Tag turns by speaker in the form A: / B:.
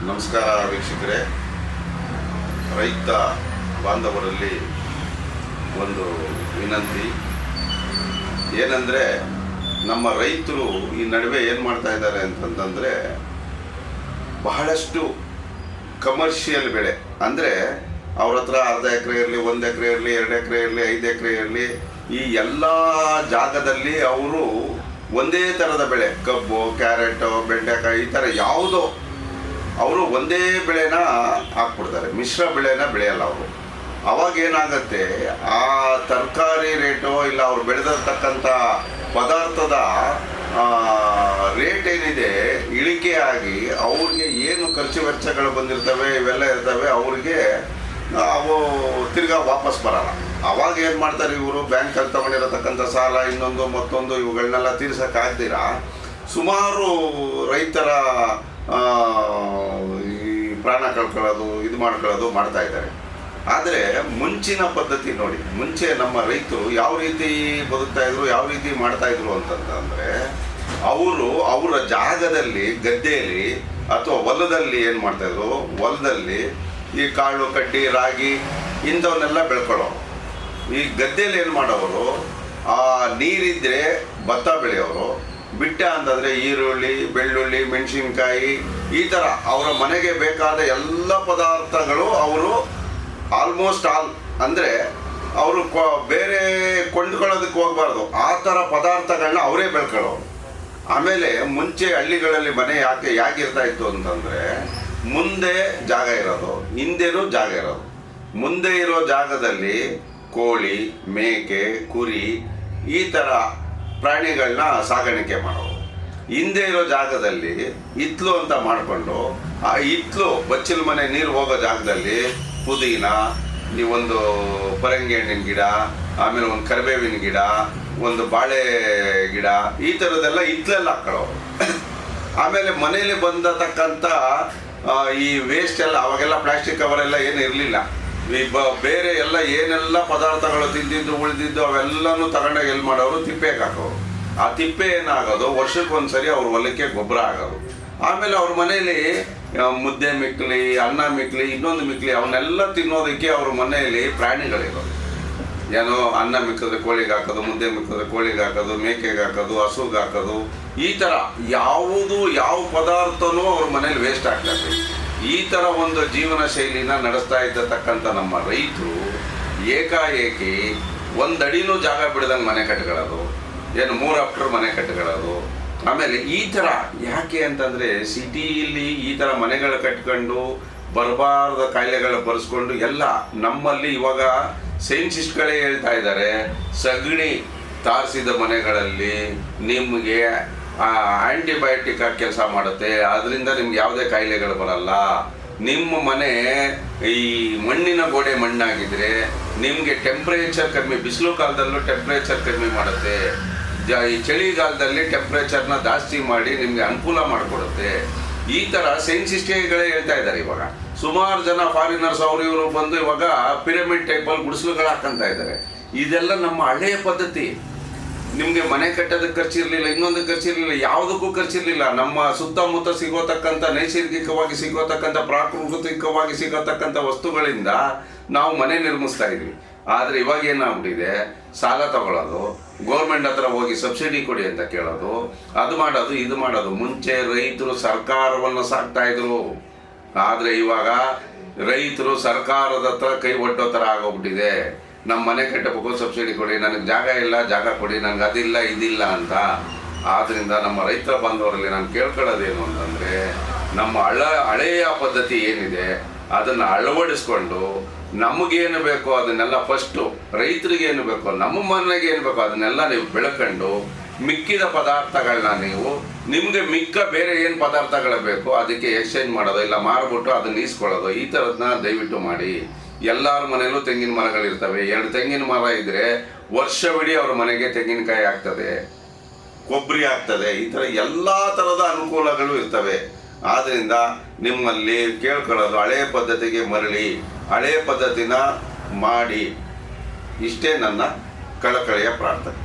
A: ನಮಸ್ಕಾರ ವೀಕ್ಷಕರೇ. ರೈತ ಬಾಂಧವರಲ್ಲಿ ಒಂದು ವಿನಂತಿ ಏನಂದರೆ, ನಮ್ಮ ರೈತರು ಈ ನಡುವೆ ಏನು ಮಾಡ್ತಾ ಇದ್ದಾರೆ ಅಂತಂದರೆ, ಬಹಳಷ್ಟು ಕಮರ್ಷಿಯಲ್ ಬೆಳೆ ಅಂದರೆ ಅವ್ರ ಹತ್ರ ಅರ್ಧ ಎಕರೆ ಇರಲಿ, 1 ಎಕರೆ ಇರಲಿ, 2 ಎಕರೆ ಇರಲಿ, 5 ಎಕರೆ ಇರಲಿ, ಈ ಎಲ್ಲ ಜಾಗದಲ್ಲಿ ಅವರು ಒಂದೇ ಥರದ ಬೆಳೆ, ಕಬ್ಬು, ಕ್ಯಾರೆಟು, ಬೆಂಡೆಕಾಯಿ, ಈ ಥರ ಯಾವುದೋ ಅವರು ಒಂದೇ ಬೆಳೆನ ಹಾಕ್ಬಿಡ್ತಾರೆ, ಮಿಶ್ರ ಬೆಳೆನ ಬೆಳೆಯಲ್ಲ ಅವರು. ಅವಾಗ ಏನಾಗುತ್ತೆ, ಆ ತರಕಾರಿ ರೇಟು ಇಲ್ಲ ಅವ್ರು ಬೆಳೆದಿರ್ತಕ್ಕಂಥ ಪದಾರ್ಥದ ರೇಟ್ ಏನಿದೆ ಇಳಿಕೆಯಾಗಿ ಅವ್ರಿಗೆ ಏನು ಖರ್ಚು ವೆಚ್ಚಗಳು ಬಂದಿರ್ತವೆ ಇವೆಲ್ಲ ಇರ್ತವೆ, ಅವ್ರಿಗೆ ಅವು ತಿರ್ಗಾ ವಾಪಸ್ ಬರಲ್ಲ. ಅವಾಗ ಏನು ಮಾಡ್ತಾರೆ ಇವರು, ಬ್ಯಾಂಕಲ್ಲಿ ತಗೊಂಡಿರತಕ್ಕಂಥ ಸಾಲ ಇನ್ನೊಂದು ಮತ್ತೊಂದು ಇವುಗಳನ್ನೆಲ್ಲ ತೀರ್ಸೋಕ್ಕಾಗ್ದಿರ ಸುಮಾರು ರೈತರ ಈ ಪ್ರಾಣ ಕಳ್ಕೊಳ್ಳೋದು, ಇದು ಮಾಡ್ಕೊಳ್ಳೋದು ಮಾಡ್ತಾ ಇದ್ದಾರೆ. ಆದರೆ ಮುಂಚಿನ ಪದ್ಧತಿ ನೋಡಿ, ಮುಂಚೆ ನಮ್ಮ ರೈತರು ಯಾವ ರೀತಿ ಬದುಕ್ತಾ ಇದ್ರು, ಯಾವ ರೀತಿ ಮಾಡ್ತಾ ಇದ್ರು ಅಂತಂದರೆ, ಅವರು ಅವರ ಜಾಗದಲ್ಲಿ, ಗದ್ದೆಯಲ್ಲಿ ಅಥವಾ ಹೊಲದಲ್ಲಿ ಏನು ಮಾಡ್ತಾಯಿದ್ರು, ಹೊಲದಲ್ಲಿ ಈ ಕಾಳು, ಕಡ್ಡಿ, ರಾಗಿ ಇಂಥವನ್ನೆಲ್ಲ ಬೆಳ್ಕೊಳ್ಳೋರು. ಈ ಗದ್ದೆಯಲ್ಲಿ ಏನು ಮಾಡೋರು, ಆ ನೀರಿದ್ದರೆ ಭತ್ತ ಬೆಳೆಯೋರು, ಬಿಟ್ಟ ಅಂತಂದರೆ ಈರುಳ್ಳಿ, ಬೆಳ್ಳುಳ್ಳಿ, ಮೆಣಸಿನ್ಕಾಯಿ, ಈ ಥರ ಅವರ ಮನೆಗೆ ಬೇಕಾದ ಎಲ್ಲ ಪದಾರ್ಥಗಳು ಅವರು ಆಲ್ಮೋಸ್ಟ್ ಆಲ್ ಅಂದರೆ ಅವರು ಬೇರೆ ಕೊಂಡ್ಕೊಳ್ಳೋದಕ್ಕೆ ಹೋಗಬಾರ್ದು, ಆ ಥರ ಪದಾರ್ಥಗಳನ್ನ ಅವರೇ ಬೆಳ್ಕೊಳ್ಳೋರು. ಆಮೇಲೆ ಮುಂಚೆ ಹಳ್ಳಿಗಳಲ್ಲಿ ಮನೆ ಯಾಕಿರ್ತಾ ಇತ್ತು ಅಂತಂದರೆ, ಮುಂದೆ ಜಾಗ ಇರೋದು, ಹಿಂದೆನೂ ಜಾಗ ಇರೋದು. ಮುಂದೆ ಇರೋ ಜಾಗದಲ್ಲಿ ಕೋಳಿ, ಮೇಕೆ, ಕುರಿ ಈ ಥರ ಪ್ರಾಣಿಗಳನ್ನ ಸಾಗಾಣಿಕೆ ಮಾಡೋರು. ಹಿಂದೆ ಇರೋ ಜಾಗದಲ್ಲಿ ಹಿತ್ಲು ಅಂತ ಮಾಡಿಕೊಂಡು, ಆ ಹಿತ್ಲು ಬಚ್ಚಲ ಮನೆ ನೀರು ಹೋಗೋ ಜಾಗದಲ್ಲಿ ಪುದೀನ, ಒಂದು ಪರಂಗಿ ಹಣ್ಣಿನ ಗಿಡ, ಆಮೇಲೆ ಒಂದು ಕರಿಬೇವಿನ ಗಿಡ, ಒಂದು ಬಾಳೆ ಗಿಡ, ಈ ಥರದ್ದೆಲ್ಲ ಹಿತ್ಲೆಲ್ಲ ಹಾಕೊಳ್ಳೋರು. ಆಮೇಲೆ ಮನೇಲಿ ಬಂದತಕ್ಕಂಥ ಈ ವೇಸ್ಟ್ ಎಲ್ಲ, ಅವಾಗೆಲ್ಲ ಪ್ಲಾಸ್ಟಿಕ್ ಕವರೆಲ್ಲ ಏನು ಇರಲಿಲ್ಲ, ಈ ಬೇರೆ ಎಲ್ಲ ಏನೆಲ್ಲ ಪದಾರ್ಥಗಳು ತಿಂದಿದ್ದು ಉಳಿದಿದ್ದು ಅವೆಲ್ಲನೂ ತಗೊಂಡಾಗ ಎಲ್ಲಿ ಮಾಡೋರು, ತಿಪ್ಪೆಗೆ ಹಾಕೋರು. ಆ ತಿಪ್ಪೆ ಏನಾಗೋದು, ವರ್ಷಕ್ಕೊಂದ್ಸರಿ ಅವ್ರ ಹೊಲಕ್ಕೆ ಗೊಬ್ಬರ ಆಗೋದು. ಆಮೇಲೆ ಅವ್ರ ಮನೇಲಿ ಮುದ್ದೆ ಮಿಕ್ಲಿ, ಅನ್ನ ಮಿಕ್ಲಿ, ಇನ್ನೊಂದು ಮಿಕ್ಲಿ, ಅವನ್ನೆಲ್ಲ ತಿನ್ನೋದಕ್ಕೆ ಅವ್ರ ಮನೆಯಲ್ಲಿ ಪ್ರಾಣಿಗಳಿರೋದು. ಏನೋ ಅನ್ನ ಮಿಕ್ಕಿದ್ರೆ ಕೋಳಿಗೆ ಹಾಕೋದು, ಮುದ್ದೆ ಮಿಕ್ಕಿದ್ರೆ ಕೋಳಿಗೆ ಹಾಕೋದು, ಮೇಕೆಗೆ ಹಾಕೋದು, ಹಸುಗೆ ಹಾಕೋದು, ಈ ಥರ ಯಾವ ಪದಾರ್ಥನೂ ಅವ್ರ ಮನೇಲಿ ವೇಸ್ಟ್ ಆಗ್ತದೆ. ಈ ಥರ ಒಂದು ಜೀವನ ಶೈಲಿನ ನಡೆಸ್ತಾ ಇದ್ದತಕ್ಕಂಥ ನಮ್ಮ ರೈತರು ಏಕಾಏಕಿ 1 ಅಡಿನೂ ಜಾಗ ಬಿಡ್ದಂಗೆ ಮನೆ ಕಟ್ಕೊಳ್ಳೋದು, ಏನು 3 ಅಪ್ಟರ್ ಮನೆ ಕಟ್ಕೊಳ್ಳೋದು. ಆಮೇಲೆ ಈ ಥರ ಯಾಕೆ ಅಂತಂದರೆ, ಸಿಟಿಯಲ್ಲಿ ಈ ಥರ ಮನೆಗಳು ಕಟ್ಕೊಂಡು ಬರಬಾರ್ದ ಕಾಯಿಲೆಗಳು ಬರೆಸ್ಕೊಂಡು ಎಲ್ಲ ನಮ್ಮಲ್ಲಿ ಇವಾಗ ಸೈನ್ಸಿಸ್ಟ್ಗಳೇ ಹೇಳ್ತಾ ಇದ್ದಾರೆ, ಸಗಣಿ ತಾರಿಸಿದ ಮನೆಗಳಲ್ಲಿ ನಿಮಗೆ ಆ್ಯಂಟಿಬಯೋಟಿಕ್ ಆಗಿ ಕೆಲಸ ಮಾಡುತ್ತೆ, ಅದರಿಂದ ನಿಮ್ಗೆ ಯಾವುದೇ ಕಾಯಿಲೆಗಳು ಬರಲ್ಲ. ನಿಮ್ಮ ಮನೆ ಈ ಮಣ್ಣಿನ ಗೋಡೆ ಮಣ್ಣಾಗಿದ್ದರೆ ನಿಮಗೆ ಟೆಂಪ್ರೇಚರ್ ಕಡಿಮೆ, ಬಿಸಿಲು ಕಾಲದಲ್ಲೂ ಟೆಂಪ್ರೇಚರ್ ಕಡಿಮೆ ಮಾಡುತ್ತೆ, ಈ ಚಳಿಗಾಲದಲ್ಲಿ ಟೆಂಪ್ರೇಚರ್ನ ಜಾಸ್ತಿ ಮಾಡಿ ನಿಮಗೆ ಅನುಕೂಲ ಮಾಡಿಕೊಡುತ್ತೆ. ಈ ಥರ ಸೈನ್ಸಿಸ್ಟ್ಗಳೇ ಹೇಳ್ತಾ ಇದ್ದಾರೆ. ಇವಾಗ ಸುಮಾರು ಜನ ಫಾರಿನರ್ಸ್ ಅವರು ಇವರು ಬಂದು ಇವಾಗ ಪಿರಮಿಡ್ ಟೈಪಲ್ಲಿ ಗುಡಿಸಲುಗಳು ಹಾಕ್ಕೊಂತ ಇದ್ದಾರೆ. ಇದೆಲ್ಲ ನಮ್ಮ ಹಳೆಯ ಪದ್ಧತಿ. ನಿಮಗೆ ಮನೆ ಕಟ್ಟೋದಕ್ಕೆ ಖರ್ಚಿರಲಿಲ್ಲ, ಇನ್ನೊಂದು ಖರ್ಚಿರಲಿಲ್ಲ, ಯಾವುದಕ್ಕೂ ಖರ್ಚಿರಲಿಲ್ಲ. ನಮ್ಮ ಸುತ್ತಮುತ್ತ ಸಿಗೋತಕ್ಕಂಥ ನೈಸರ್ಗಿಕವಾಗಿ ಸಿಗೋತಕ್ಕಂಥ, ಪ್ರಾಕೃತಿಕವಾಗಿ ಸಿಗೋತಕ್ಕಂಥ ವಸ್ತುಗಳಿಂದ ನಾವು ಮನೆ ನಿರ್ಮಿಸ್ತಾ ಇದ್ವಿ. ಆದರೆ ಇವಾಗ ಏನಾಗ್ಬಿಟ್ಟಿದೆ, ಸಾಲ ತಗೊಳ್ಳೋದು, ಗೋರ್ಮೆಂಟ್ ಹತ್ರ ಹೋಗಿ ಸಬ್ಸಿಡಿ ಕೊಡಿ ಅಂತ ಕೇಳೋದು, ಅದು ಮಾಡೋದು, ಇದು ಮಾಡೋದು. ಮುಂಚೆ ರೈತರು ಸರ್ಕಾರವನ್ನು ಸಾಕ್ತಾ ಇದ್ರು, ಆದರೆ ಇವಾಗ ರೈತರು ಸರ್ಕಾರದ ಹತ್ರ ಕೈ ಒಟ್ಟೋ ಥರ ಆಗೋಗ್ಬಿಟ್ಟಿದೆ. ನಮ್ಮ ಮನೆ ಕಟ್ಟಬೇಕು, ಸಬ್ಸಿಡಿ ಕೊಡಿ, ನನಗೆ ಜಾಗ ಇಲ್ಲ, ಜಾಗ ಕೊಡಿ, ನನಗೆ ಅದಿಲ್ಲ ಇದಿಲ್ಲ ಅಂತ. ಆದ್ದರಿಂದ ನಮ್ಮ ರೈತರ ಬಾಂಧವರಲ್ಲಿ ನಾನು ಕೇಳ್ಕೊಳ್ಳೋದೇನು ಅಂತಂದರೆ, ನಮ್ಮ ಹಳೆಯ ಪದ್ಧತಿ ಏನಿದೆ ಅದನ್ನು ಅಳವಡಿಸ್ಕೊಂಡು ನಮಗೇನು ಬೇಕೋ ಅದನ್ನೆಲ್ಲ ಫಸ್ಟು, ರೈತರಿಗೇನು ಬೇಕೋ, ನಮ್ಮ ಮನೆಗೆ ಏನು ಬೇಕೋ ಅದನ್ನೆಲ್ಲ ನೀವು ಬೆಳ್ಕೊಂಡು ಮಿಕ್ಕಿದ ಪದಾರ್ಥಗಳನ್ನ ನೀವು ನಿಮಗೆ ಬೇರೆ ಏನು ಪದಾರ್ಥಗಳು ಬೇಕೋ ಅದಕ್ಕೆ ಎಕ್ಸ್ಚೇಂಜ್ ಮಾಡೋದು, ಇಲ್ಲ ಮಾರ್ಬಿಟ್ಟು ಅದನ್ನ ಈಸ್ಕೊಳ್ಳೋದು, ಈ ಥರದನ್ನ ದಯವಿಟ್ಟು ಮಾಡಿ. ಎಲ್ಲರ ಮನೆಯಲ್ಲೂ ತೆಂಗಿನ ಮರಗಳಿರ್ತವೆ. 2 ತೆಂಗಿನ ಮರ ಇದ್ದರೆ ವರ್ಷವಿಡೀ ಅವ್ರ ಮನೆಗೆ ತೆಂಗಿನಕಾಯಿ ಆಗ್ತದೆ, ಕೊಬ್ಬರಿ ಆಗ್ತದೆ. ಈ ಥರ ಎಲ್ಲ ಥರದ ಅನುಕೂಲಗಳು ಇರ್ತವೆ. ಆದ್ದರಿಂದ ನಿಮ್ಮಲ್ಲಿ ಕೇಳ್ಕೊಳ್ಳೋದು, ಹಳೆಯ ಪದ್ಧತಿಗೆ ಮರಳಿ, ಹಳೆಯ ಪದ್ಧತಿನ ಮಾಡಿ. ಇಷ್ಟೇ ನನ್ನ ಕಳಕಳಿಯ ಪ್ರಾರ್ಥನೆ.